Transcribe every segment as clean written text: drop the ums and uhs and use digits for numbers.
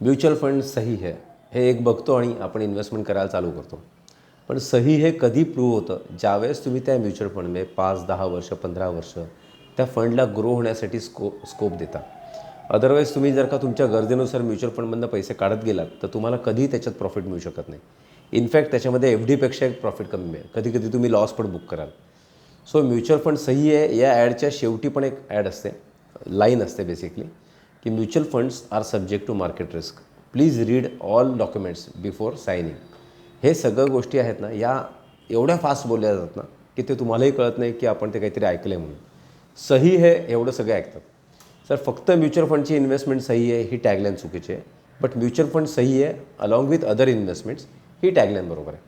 Mutual fund सही है हे एक बघतो आणि आपण इन्व्हेस्टमेंट करायला चालू करतो. पण सही हे कधी प्रूव्ह होतं, ज्यावेळेस तुम्ही त्या म्युच्युअल फंडमध्ये 5-10 वर्ष 15 वर्ष त्या फंडला ग्रो होण्यासाठी स्कोप देता. अदरवाईज तुम्ही जर का तुमच्या गरजेनुसार म्युच्युअल फंडमधनं पैसे काढत गेलात तर तुम्हाला कधीही त्याच्यात प्रॉफिट मिळू शकत नाही. इनफॅक्ट त्याच्यामध्ये एफ डीपेक्षा एक प्रॉफिट कमी मिळेल. कधी कधी तुम्ही लॉस पण बुक कराल. सो म्युच्युअल फंड सही आहे या ॲडच्या शेवटी पण एक ॲड असते, लाईन असते बेसिकली, की mutual funds are subject to market risk. Please read all documents before signing. हे सगळ्या गोष्टी आहेत ना, या एवढ्या फास्ट बोलल्या जातात ना की ते तुम्हालाही कळत नाही की आपण ते काहीतरी ऐकलं आहे म्हणून. सही हे एवढं सगळे ऐकतात. सर फक्त म्युच्युअल फंडची इन्व्हेस्टमेंट सही आहे ही टॅगलाईन चुकीची आहे. बट म्युच्युअल फंड सही आहे along with other investments he tagline बरोबर आहे.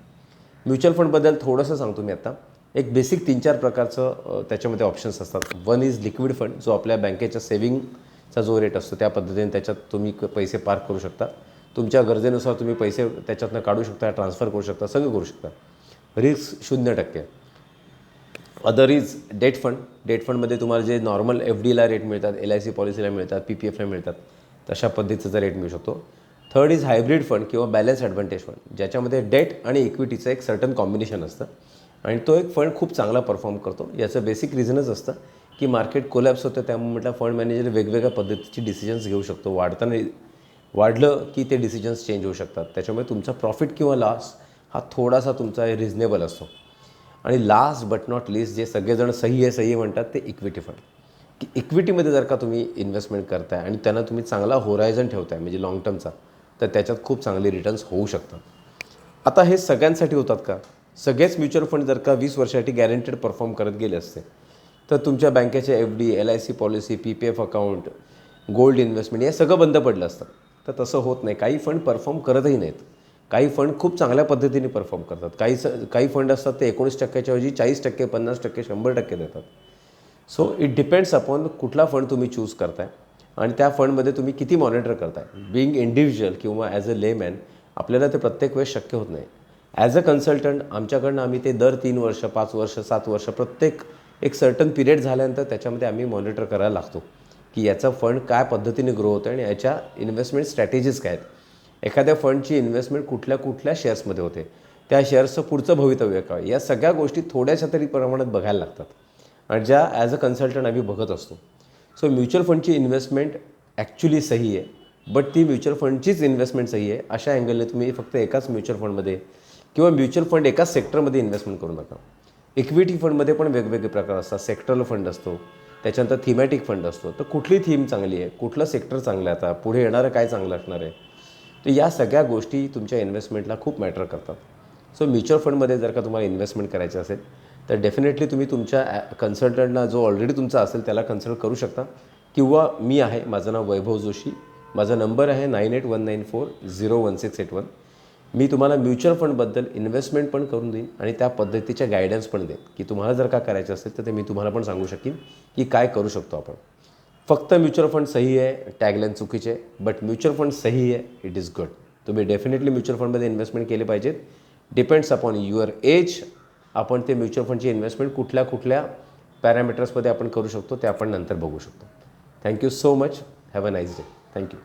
म्युच्युअल फंडबद्दल थोडंसं सांगतो मी आता. एक बेसिक 3-4 प्रकारचं त्याच्यामध्ये ऑप्शन्स असतात. वन इज लिक्विड फंड, जो आपल्या बँकेच्या सेविंगचा जो रेट असतो त्या पद्धतीने त्याच्यात तुम्ही पैसे पार्क करू शकता. तुमच्या गरजेनुसार तुम्ही पैसे त्याच्यातनं काढू शकता, ट्रान्सफर करू शकता, सगळं करू शकता. Risk 0%. Other is debt fund. Debt फंडमध्ये तुम्हाला जे नॉर्मल एफ डीला रेट मिळतात, LIC पॉलिसीला मिळतात, PPFला मिळतात, तशा पद्धतीचा रेट मिळू शकतो. थर्ड इज हायब्रिड फंड किंवा बॅलन्स ॲडव्हान्टेज फंड, ज्याच्यामध्ये डेट आणि इक्विटीचं एक सर्टन कॉम्बिनेशन असतं आणि तो एक फंड खूप चांगला परफॉर्म करतो. याचं बेसिक रिझनच असतं की मार्केट कोलॅप्स होतं, त्यामुळे म्हटलं फंड मॅनेजर वेगवेगळ्या पद्धतीची डिसिजन्स घेऊ शकतो. वाढलं की ते डिसिजन्स चेंज होऊ शकतात. त्याच्यामुळे तुमचा प्रॉफिट किंवा लॉस हा थोडासा तुमचा रिझनेबल असतो. आणि लास्ट बट नॉट लिस्ट, जे सगळेजण सही आहे म्हणतात, ते इक्विटी फंड. की इक्विटीमध्ये जर का तुम्ही इन्व्हेस्टमेंट करताय आणि त्यांना तुम्ही चांगला होरायझन ठेवताय म्हणजे लॉंग टर्मचा, तर त्याच्यात खूप चांगले रिटर्न्स होऊ शकतात. आता हे सगळ्यांसाठी होतात का? सगळेच म्युच्युअल फंड जर का 20 वर्षासाठी गॅरंटेड परफॉर्म करत गेले असते तर तुमच्या बँकेचे FD, LIC policy, PPF account, gold investment हे सगळं बंद पडलं असतं. तर तसं होत नाही. काही फंड परफॉर्म करतही नाहीत. काही फंड खूप चांगल्या पद्धतीने परफॉर्म करतात. काही फंड असतात ते 19%च्या ऐवजी 40%, 50%, 100% देतात. सो इट डिपेंड्स अपॉन कुठला फंड तुम्ही चूज करताय आणि त्या फंडमध्ये तुम्ही किती मॉनिटर करताय. बिईंग इंडिव्हिज्युअल किंवा ॲज अ लेमॅन आपल्याला ते प्रत्येक वेळेस शक्य होत नाही. ॲज अ कन्सल्टंट आमच्याकडनं आम्ही ते दर 3 वर्ष, 5 वर्ष, 7 वर्ष प्रत्येक एक सर्टन पिरियड झाल्यानंतर त्याच्यामध्ये आम्ही मॉनिटर करायला लागतो की याचा फंड काय पद्धतीने ग्रो होतं आणि याच्या इन्व्हेस्टमेंट स्ट्रॅटेजीज काय आहेत. एखाद्या फंडची इन्व्हेस्टमेंट कुठल्या शेअर्समध्ये होते, त्या शेअर्सचं पुढचं भवितव्य काय, या सगळ्या गोष्टी थोड्याशा तरी प्रमाणात बघायला लागतात आणि ज्या ॲज अ कन्सल्टंट आम्ही बघत असतो. सो म्युच्युअल फंडची इन्व्हेस्टमेंट ॲक्च्युली सही आहे, बट ती म्युच्युअल फंडचीच इन्व्हेस्टमेंट सही आहे अशा अँगलने तुम्ही फक्त एकाच म्युच्युअल फंडमध्ये किंवा म्युच्युअल फंड एकाच सेक्टरमध्ये इन्व्हेस्टमेंट करू नका. इक्विटी फंडमध्ये पण वेगवेगळे प्रकार असतात. सेक्टरल फंड असतो, त्याच्यानंतर थीमॅटिक फंड असतो. तर कुठली थीम चांगली आहे, कुठलं सेक्टर चांगलं आहे, आता पुढे येणारं काय चांगलं असणार आहे, तर या सगळ्या गोष्टी तुमच्या इन्व्हेस्टमेंटला खूप मॅटर करतात. सो म्युच्युअल फंडमध्ये जर का तुम्हाला इन्व्हेस्टमेंट करायचं असेल तर डेफिनेटली तुम्ही तुमच्या कन्सल्टंटला जो ऑलरेडी तुमचा असेल त्याला कन्सल्ट करू शकता किंवा मी आहे, माझं नाव वैभव जोशी, माझा नंबर आहे 9819401681. मी तुम्हाला म्युच्युअल फंडबद्दल इन्व्हेस्टमेंट पण करून देईन आणि त्या पद्धतीच्या गायडन्स पण देईन की तुम्हाला जर का करायचं असेल तर ते मी तुम्हाला पण सांगू शकेन की काय करू शकतो आपण. फक्त म्युच्युअल फंड सही आहे टॅगलाईन चुकीचे, बट म्युच्युअल फंड सही आहे, इट इज गुड. तुम्ही डेफिनेटली म्युच्युअल फंडमध्ये इन्व्हेस्टमेंट केले पाहिजेत. Depends upon your age. आपण ते म्युच्युअल फंडची इन्व्हेस्टमेंट कुठल्या पॅरामीटर्समध्ये आपण करू शकतो ते आपण नंतर बघू शकतो. Thank you so much. Have a nice day. Thank you.